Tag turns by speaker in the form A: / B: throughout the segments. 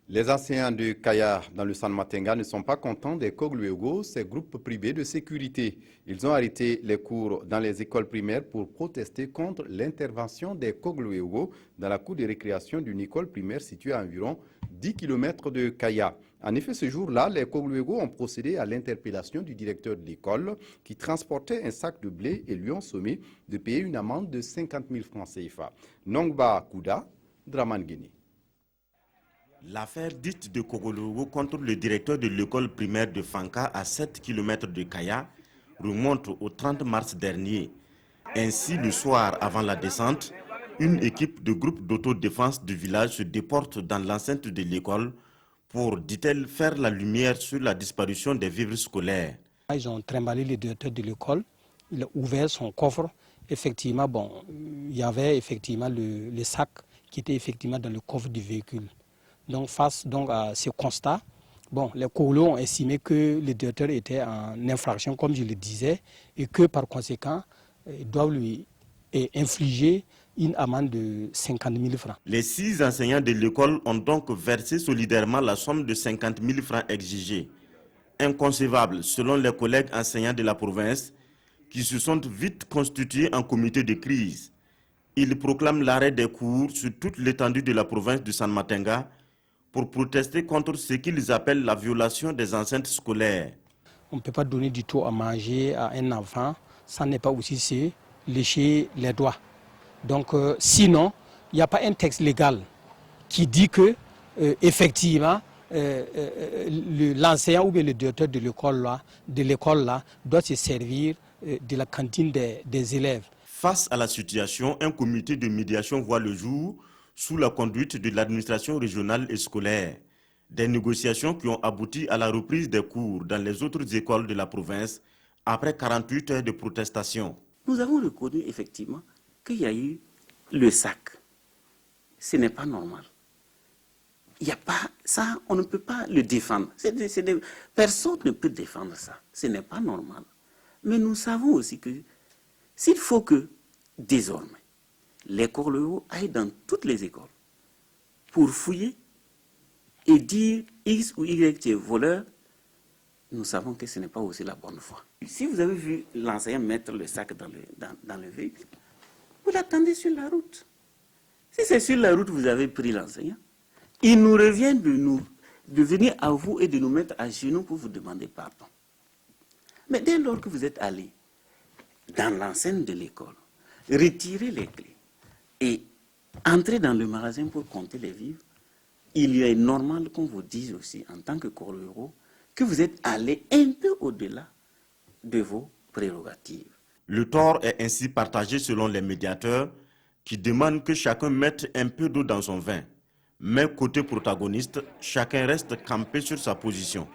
A: Les enseignants de Kaya dans le San Matenga ne sont pas contents des Kogluego, ces groupes privés de sécurité. Ils ont arrêté les cours dans les écoles primaires pour protester contre l'intervention des Kogluego dans la cour de récréation d'une école primaire située à environ 10 km de Kaya. En effet, ce jour-là, les Kogluego ont procédé à l'interpellation du directeur de l'école qui transportait un sac de blé et lui ont sommé de payer une amende de 50 000 francs CFA. Nongba Kouda, Draman Guinée.
B: L'affaire dite de Kogluego contre le directeur de l'école primaire de Fanka à 7 km de Kaya remonte au 30 mars dernier. Ainsi, le soir avant la descente, une équipe de groupe d'autodéfense du village se déporte dans l'enceinte de l'école pour, dit-elle, faire la lumière sur la disparition des vivres scolaires.
C: Ils ont trimballé le directeur de l'école, il a ouvert son coffre. Effectivement, il y avait effectivement le sac qui était effectivement dans le coffre du véhicule. Donc face à ce constat, les Koglo ont estimé que le directeur était en infraction, comme je le disais, et que par conséquent, ils doivent lui infliger une amende de 50 000 francs.
B: Les 6 enseignants de l'école ont donc versé solidairement la somme de 50 000 francs exigée. Inconcevable selon les collègues enseignants de la province qui se sont vite constitués en comité de crise. Ils proclament l'arrêt des cours sur toute l'étendue de la province de San Matenga pour protester contre ce qu'ils appellent la violation des enceintes scolaires.
C: On ne peut pas donner du tout à manger à un enfant, ça n'est pas aussi se lécher les doigts. Donc sinon, il n'y a pas un texte légal qui dit que effectivement l'enseignant ou bien le directeur de l'école là doit se servir de la cantine des élèves.
B: Face à la situation, un comité de médiation voit le jour sous la conduite de l'administration régionale et scolaire. Des négociations qui ont abouti à la reprise des cours dans les autres écoles de la province après 48 heures de protestation.
D: Nous avons reconnu effectivement qu'il y a eu le sac. Ce n'est pas normal. Il n'y a pas ça, on ne peut pas le défendre. Personne ne peut défendre ça. Ce n'est pas normal. Mais nous savons aussi que s'il faut que désormais les Kogluego aillent dans toutes les écoles pour fouiller et dire X ou Y est voleur, nous savons que ce n'est pas aussi la bonne foi. Si vous avez vu l'enseignant mettre le sac dans le véhicule, vous l'attendez sur la route. Si c'est sur la route que vous avez pris l'enseignant, il nous revient de venir à vous et de nous mettre à genoux pour vous demander pardon. Mais dès lors que vous êtes allé dans l'enceinte de l'école, retirer les clés et entrer dans le magasin pour compter les vivres, il est normal qu'on vous dise aussi, en tant que Kogluego, que vous êtes allé un peu au-delà de vos prérogatives.
B: Le tort est ainsi partagé selon les médiateurs qui demandent que chacun mette un peu d'eau dans son vin. Mais côté protagoniste, chacun reste campé sur sa position.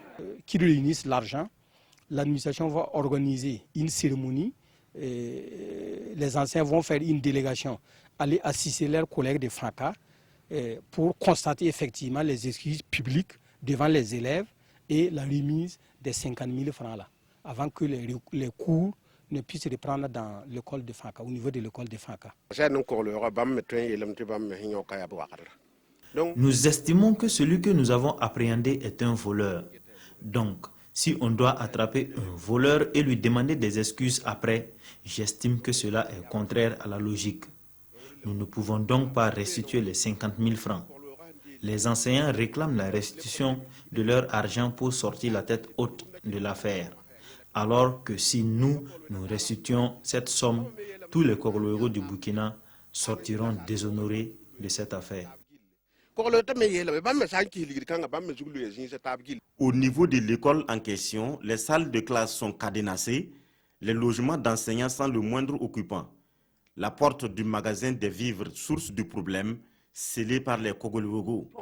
C: Qui réunissent l'argent, l'administration va organiser une cérémonie, les anciens vont faire une délégation, aller assister leurs collègues de Fanka pour constater effectivement les excuses publiques devant les élèves et la remise des 50 000 francs là, avant que les cours ne puissent reprendre dans l'école de Fanka, au niveau de l'école de Fanka.
E: Nous estimons que celui que nous avons appréhendé est un voleur. Donc, si on doit attraper un voleur et lui demander des excuses après, j'estime que cela est contraire à la logique. Nous ne pouvons donc pas restituer les 50 000 francs. Les enseignants réclament la restitution de leur argent pour sortir la tête haute de l'affaire. Alors que si nous restituons cette somme, tous les Kogluego du Burkina sortiront déshonorés de cette affaire.
B: Au niveau de l'école en question, les salles de classe sont cadenassées, les logements d'enseignants sans le moindre occupant. La porte du magasin des vivres, source du problème, scellée par les Kogluego.